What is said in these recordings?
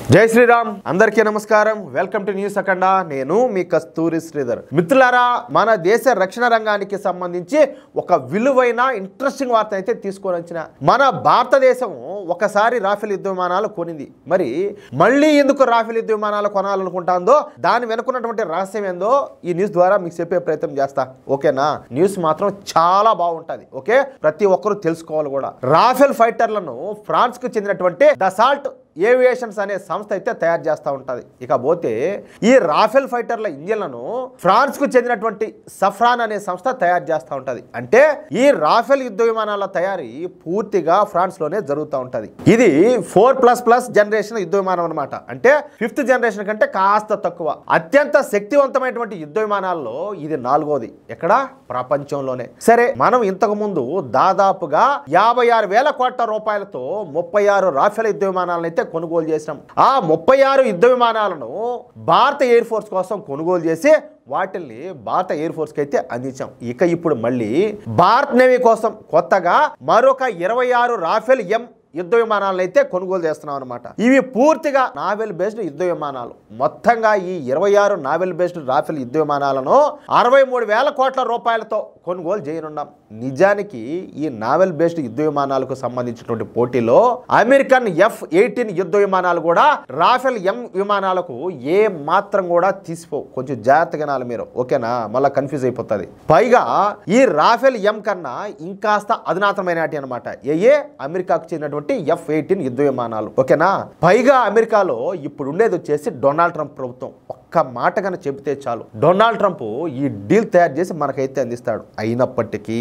జై శ్రీరామ్ అందరికీ నమస్కారం వెల్కమ్ టు న్యూస్ అఖండ నేను మీ కస్తూరి శ్రీధర్ మిత్రులారా మన దేశ రక్షణ రంగానికి సంబంధించి ఒక విలువైన ఇంట్రెస్టింగ్ వార్త అయితే తీసుకొని వచ్చిన మన భారతదేశం ఒకసారి రాఫెల్ యుద్ధ విమానాలు కొనింది మరి మళ్ళీ ఎందుకు రాఫెల్ యుద్ధ విమానాలు కొనాలనుకుంటాందో దాని వెనుకున్నటువంటి రహస్యం ఏందో ఈ న్యూస్ ద్వారా మీకు చెప్పే ప్రయత్నం చేస్తా ఓకేనా న్యూస్ మాత్రం చాలా బాగుంటది ఓకే ప్రతి ఒక్కరూ తెలుసుకోవాలి కూడా రాఫెల్ ఫైటర్లను ఫ్రాన్స్ కు చెందినటువంటి దసాల్ట్ ఏవియేషన్స్ అనే సంస్థ అయితే తయారు చేస్తూ ఉంటుంది ఇకపోతే ఈ రాఫెల్ ఫైటర్ల ఇంజిన్లను ఫ్రాన్స్ కు చెందినటువంటి సఫ్రాన్ అనే సంస్థ తయారు చేస్తూ ఉంటుంది అంటే ఈ రాఫెల్ యుద్ధ విమానాల తయారీ పూర్తిగా ఫ్రాన్స్ లోనే జరుగుతూ ఉంటుంది ఇది 4++ జనరేషన్ యుద్ధ విమానం అనమాట అంటే 5th జనరేషన్ కంటే కాస్త తక్కువ అత్యంత శక్తివంతమైనటువంటి యుద్ధ విమానాల్లో ఇది 4వది ఎక్కడ ప్రపంచంలోనే సరే మనం ఇంతకు ముందు దాదాపుగా 56,000 కోట్ల రూపాయలతో 36 రాఫెల్ యుద్ధ విమానాలను అయితే కొనుగోలు చేసినాం ఆ 36 యుద్ధ విమానాలను భారత ఎయిర్ ఫోర్స్ కోసం కొనుగోలు చేసి వాటిల్ని భారత ఎయిర్ ఫోర్స్ కి అయితే అందించాం ఇక ఇప్పుడు మళ్ళీ భారత్ నేవీ కోసం కొత్తగా మరొక 26 రాఫెల్ ఎం యుద్ధ విమానాలను అయితే కొనుగోలు చేస్తున్నాం అనమాట ఇవి పూర్తిగా నావెల్ బేస్డ్ యుద్ధ విమానాలు మొత్తంగా ఈ 26 నావెల్ బేస్డ్ రాఫెల్ యుద్ధ విమానాలను 63,000 కోట్ల రూపాయలతో కొనుగోలు చేయనున్నాం నిజానికి ఈ నావెల్ బేస్డ్ యుద్ధ విమానాలకు సంబంధించినటువంటి పోటీలో అమెరికన్ F-18 యుద్ధ విమానాలు కూడా రాఫెల్ ఎం విమానాలకు ఏ మాత్రం కూడా తీసిపో కొంచెం జాగ్రత్తగా నాలి మీరు ఓకేనా మళ్ళీ కన్ఫ్యూజ్ అయిపోతుంది పైగా ఈ రాఫెల్ ఎం కన్నా ఇంకాస్త అధునాతనమైనటి అనమాట ఏ అమెరికాకు చెందినటువంటి F-18 యుద్ధ విమానాలు ఓకేనా పైగా అమెరికాలో ఇప్పుడు ఉండేది వచ్చేసి డొనాల్డ్ ట్రంప్ ప్రభుత్వం ఒక్క మాట కన్నా చెబితే చాలు డొనాల్డ్ ట్రంప్ ఈ డీల్ తయారు చేసి మనకైతే అందిస్తాడు అయినప్పటికీ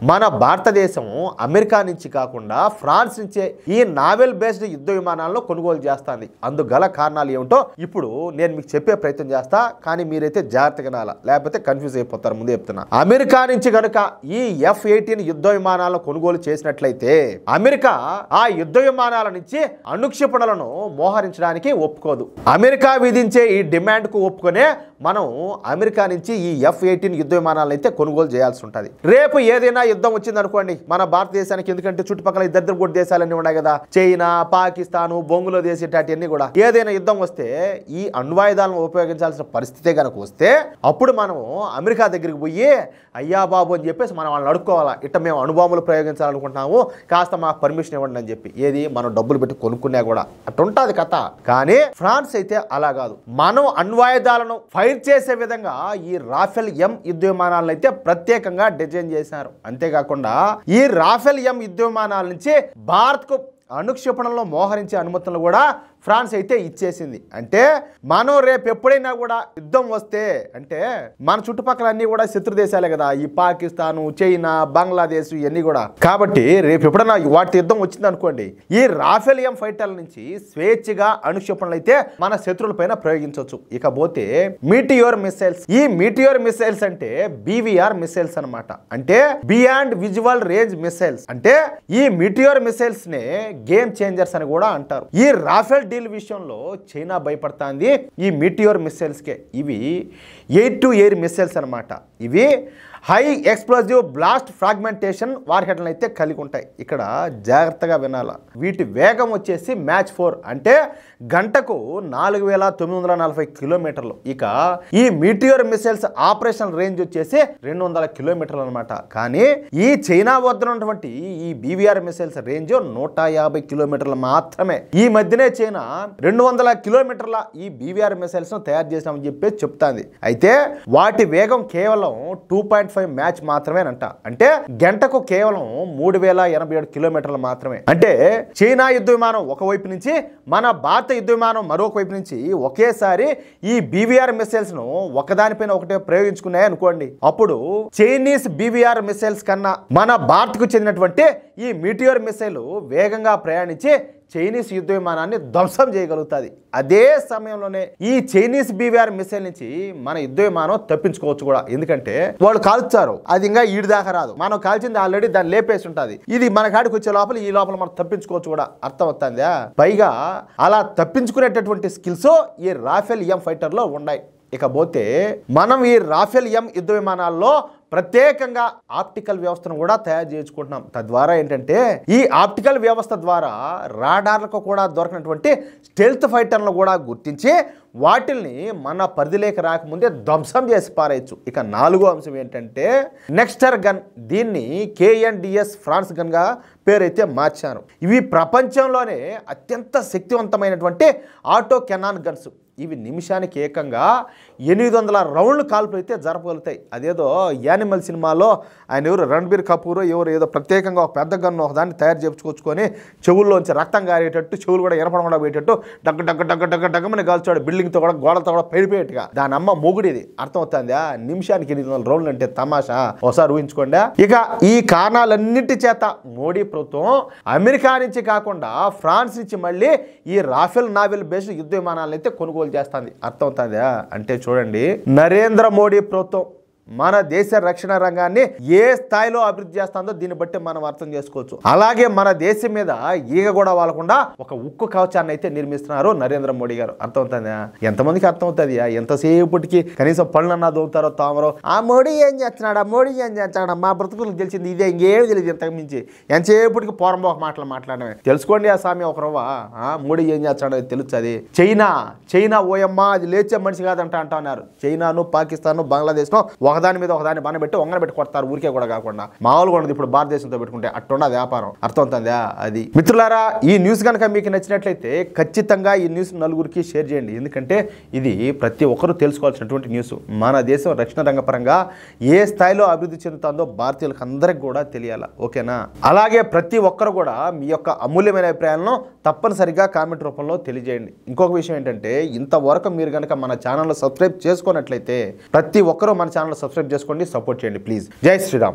మన భారతదేశం అమెరికా నుంచి కాకుండా ఫ్రాన్స్ నుంచే ఈ నావెల్ బేస్డ్ యుద్ధ విమానాలను కొనుగోలు చేస్తుంది అందుగల కారణాలు ఏమిటో ఇప్పుడు నేను మీకు చెప్పే ప్రయత్నం చేస్తా కానీ మీరైతే జాగ్రత్తగా నాల లేకపోతే కన్ఫ్యూజ్ అయిపోతారు ముందే చెప్తున్నా అమెరికా నుంచి కనుక ఈ F-18 యుద్ధ విమానాలను కొనుగోలు చేసినట్లయితే అమెరికా ఆ యుద్ధ విమానాల నుంచి అణుక్షిపణులను మోహరించడానికి ఒప్పుకోదు అమెరికా విధించే ఈ డిమాండ్ కు ఒప్పుకునే మనం అమెరికా నుంచి ఈ F-18 యుద్ధ విమానాలను అయితే కొనుగోలు చేయాల్సి ఉంటుంది రేపు ఏదైనా యుద్ధం వచ్చింది అనుకోండి మన భారతదేశానికి ఎందుకంటే చుట్టుపక్కల ఇద్దరు కూడా దేశాలన్నీ ఉన్నాయి కదా చైనా పాకిస్తాను బంగ్లాదేశ్ ఇట్లాంటివన్నీ కూడా ఏదైనా యుద్ధం వస్తే ఈ అణ్వాయుధాలను ఉపయోగించాల్సిన పరిస్థితే కనుక వస్తే అప్పుడు మనం అమెరికా దగ్గరికి పోయి అయ్యా బాబు అని చెప్పేసి మనం వాళ్ళని అడుక్కోవాలా ఇట్లా మేము అణుబాంబులు ప్రయోగించాలనుకుంటున్నాము కాస్త మాకు పర్మిషన్ ఇవ్వండి అని చెప్పి ఏది మనం డబ్బులు పెట్టి కొనుక్కున్నా కూడా అట్టుంటది కథ కానీ ఫ్రాన్స్ అయితే అలా కాదు మనం అణ్వాయుధాలను ఫైర్ చేసే విధంగా ఈ రాఫెల్ ఎం యుద్ధ విమానాలను అయితే ప్రత్యేకంగా డిజైన్ చేశారు అంతేకాకుండా ఈ రాఫెల్ ఎం యుద్ధ విమానాల నుంచి భారత్ కు అణుక్షిపణంలో మోహరించే అనుమతులను కూడా ఫ్రాన్స్ అయితే ఇచ్చేసింది అంటే మనం రేపు ఎప్పుడైనా కూడా యుద్ధం వస్తే అంటే మన చుట్టుపక్కల అన్ని కూడా శత్రు దేశాలే కదా ఈ పాకిస్తాను చైనా బంగ్లాదేశ్ ఇవన్నీ కూడా కాబట్టి రేపు ఎప్పుడైనా వాటి యుద్ధం వచ్చింది అనుకోండి ఈ రాఫెల్ ఎం ఫైటర్ల నుంచి స్వేచ్ఛగా అణుక్షిపణలు అయితే మన శత్రువుల పైన ప్రయోగించవచ్చు ఇకపోతే మీటియోర్ మిసైల్స్ ఈ మీటియోర్ మిసైల్స్ అంటే BVR మిసైల్స్ అనమాట అంటే బియాండ్ విజువల్ రేంజ్ మిసైల్స్ అంటే ఈ మీటియోర్ మిసైల్స్ నే గేమ్ చేంజర్స్ అని కూడా అంటారు ఈ రాఫెల్ డీల్ విషయంలో చైనా భయపడుతుంది ఈ మీటియోర్ మిసైల్స్ కే ఇవి ఎయిర్ టు ఎయిర్ మిసైల్స్ అనమాట ఇవి హై ఎక్స్ప్లోజివ్ బ్లాస్ట్ ఫ్రాగ్మెంటేషన్ వార్హెడ్లను అయితే కలిగి ఉంటాయి ఇక్కడ జాగ్రత్తగా వినాల వీటి వేగం వచ్చేసి మ్యాచ్ 4 అంటే గంటకు 4,940 కిలోమీటర్లు ఇక ఈ మీటియోర్ మిసైల్స్ ఆపరేషన్ రేంజ్ వచ్చేసి 200 కిలోమీటర్లు అనమాట కానీ ఈ చైనా వద్ద ఉన్నటువంటి ఈ BVR మిసైల్స్ రేంజ్ 150 కిలోమీటర్లు మాత్రమే ఈ మధ్యనే చైనా 200 కిలోమీటర్ల ఈ BVR మిసైల్స్ ను తయారు చేసామని చెప్పి చెప్తాంది అయితే వాటి వేగం కేవలం 2.5 మ్యాచ్ మాత్రమేనంట అంటే గంటకు కేవలం 3,087 కిలోమీటర్లు మాత్రమే అంటే చైనా యుద్ధ విమానం ఒకవైపు నుంచి మన భారత యుద్ధ విమానం మరొక వైపు నుంచి ఒకేసారి ఈ BVR మిసైల్స్ ను ఒకదానిపైన ఒకటే ప్రయోగించుకున్నాయి అనుకోండి అప్పుడు చైనీస్ BVR మిసైల్స్ కన్నా మన భారత్ కు చెందినటువంటి ఈ మీటియోర్ మిసైల్ వేగంగా ప్రయాణించి చైనీస్ యుద్ధ విమానాన్ని ధ్వంసం చేయగలుగుతుంది అదే సమయంలోనే ఈ చైనీస్ BVR మిసైల్ నుంచి మన యుద్ధ విమానం తప్పించుకోవచ్చు కూడా ఎందుకంటే వాళ్ళు కాల్చారు అది ఇంకా ఈడు దాకా రాదు మనం కాల్చింది ఆల్రెడీ దాన్ని లేపేసి ఉంటుంది ఇది మన కాడికి వచ్చే లోపల ఈ లోపల మనం తప్పించుకోవచ్చు కూడా అర్థం అవుతుందా పైగా అలా తప్పించుకునేటటువంటి స్కిల్స్ ఈ రాఫెల్ ఎం ఫైటర్ లో ఉన్నాయి ఇకపోతే మనం ఈ రాఫెల్ ఎం యుద్ధ విమానాల్లో ప్రత్యేకంగా ఆప్టికల్ వ్యవస్థను కూడా తయారు చేసుకుంటున్నాం. తద్వారా ఏంటంటే ఈ ఆప్టికల్ వ్యవస్థ ద్వారా రాడార్లకు కూడా దొరకనటువంటి స్టెల్త్ ఫైటర్లను కూడా గుర్తించి వాటిల్ని మన పరిధిలోకి రాకముందే ధ్వంసం చేసి పారేయచ్చు. ఇక 4వ అంశం ఏంటంటే నెక్స్టర్ గన్. దీన్ని KNDS ఫ్రాన్స్ గన్గా పేరైతే మార్చారు. ఇవి ప్రపంచంలోనే అత్యంత శక్తివంతమైనటువంటి ఆటో కెనాన్ గన్స్. ఇవి నిమిషానికి ఏకంగా 800 రౌండ్లు కాల్పులు అయితే జరపగలుగుతాయి. అదేదో యానిమల్ సినిమాలో ఆయన ఎవరు రణబీర్ కపూర్ ఎవరు ఏదో ప్రత్యేకంగా ఒక పెద్ద గన్ను ఒకదాన్ని తయారు చేయించుకొచ్చుకొని చెవుల్లోంచి రక్తం గారేటట్టు చెవులు కూడా ఎనపడకుండా పోయేటట్టు డగ్గ డగ్గ డగ్గ డగ్గ డగ్గమని కాల్చాడు. బిల్డింగ్తో కూడా గోడలతో కూడా పెడిపోయేట్టుగా. దాని అమ్మ మొగుడిది. అర్థమవుతుందా? నిమిషానికి 800 రౌండ్లు అంటే తమాషా. ఒకసారి ఊహించుకోండి. ఇక ఈ కారణాలన్నింటి చేత మోడీ ప్రభుత్వం అమెరికా నుంచి కాకుండా ఫ్రాన్స్ నుంచి మళ్ళీ ఈ రాఫెల్ నావెల్ బేస్డ్ యుద్ధ విమానాలను అయితే కొనుగోలు చేస్తుంది. అర్థమవుతుందా? అంటే చూడండి, నరేంద్ర మోడీ ప్రభుత్వం మన దేశ రక్షణ రంగాన్ని ఏ స్థాయిలో అభివృద్ధి చేస్తుందో దీన్ని బట్టి మనం అర్థం చేసుకోవచ్చు. అలాగే మన దేశం మీద ఈగ కూడా వాలకుండా ఒక ఉక్కు కవచాన్ని అయితే నిర్మిస్తున్నారు నరేంద్ర మోడీ గారు. అర్థమవుతుందా? ఎంతమందికి అర్థమవుతుంది? ఎంతసేపటికి కనీసం పనులన్నా దోగుతారో తామరో ఆ మోడీ ఏం చేస్తున్నాడు, ఆ మోడీ ఏం చేస్తున్నాడు, మా బ్రతుకులకు తెలిసింది ఇదే, ఇంకేమి తెలియదు. ఇంతకు మించి ఎంతసేపటికి పోరంబోక మాటలు మాట్లాడమే. తెలుసుకోండి ఆ సామి ఒకరవ్వ. మోడీ ఏం చేస్తున్నాడో తెలుస్తుంది. చైనా ఓయమ్మ అది లేచే మనిషి కాదంట అంటున్నారు. చైనాను పాకిస్తాన్ బంగ్లాదేశ్ను ఒకదాని మీద ఒకదాన్ని బానబెట్టి వంగనబెట్టి కొడతారు. ఊరికే కూడా కాకుండా మామూలుగా ఉండదు. ఇప్పుడు భారతదేశంతో పెట్టుకుంటే అట్టుండ వ్యాపారం. అర్థమవుతుందా? అది మిత్రులారా, ఈ న్యూస్ కనుక మీకు నచ్చినట్లయితే ఖచ్చితంగా ఈ న్యూస్ నలుగురికి షేర్ చేయండి. ఎందుకంటే ఇది ప్రతి ఒక్కరూ తెలుసుకోవాల్సినటువంటి న్యూస్. మన దేశం రక్షణ రంగ పరంగా ఏ స్థాయిలో అభివృద్ధి చెందుతుందో భారతీయులకు అందరికి కూడా తెలియాలి. ఓకేనా? అలాగే ప్రతి ఒక్కరు కూడా మీ యొక్క అమూల్యమైన అభిప్రాయాలను తప్పనిసరిగా కామెంట్ రూపంలో తెలియజేయండి. ఇంకొక విషయం ఏంటంటే, ఇంతవరకు మీరు కనుక మన ఛానల్ సబ్స్క్రైబ్ చేసుకున్నట్లయితే ప్రతి ఒక్కరూ మన ఛానల్ సబ్స్క్రైబ్ చేసుకోండి, సపోర్ట్ చేయండి ప్లీజ్. జై శ్రీరామ్.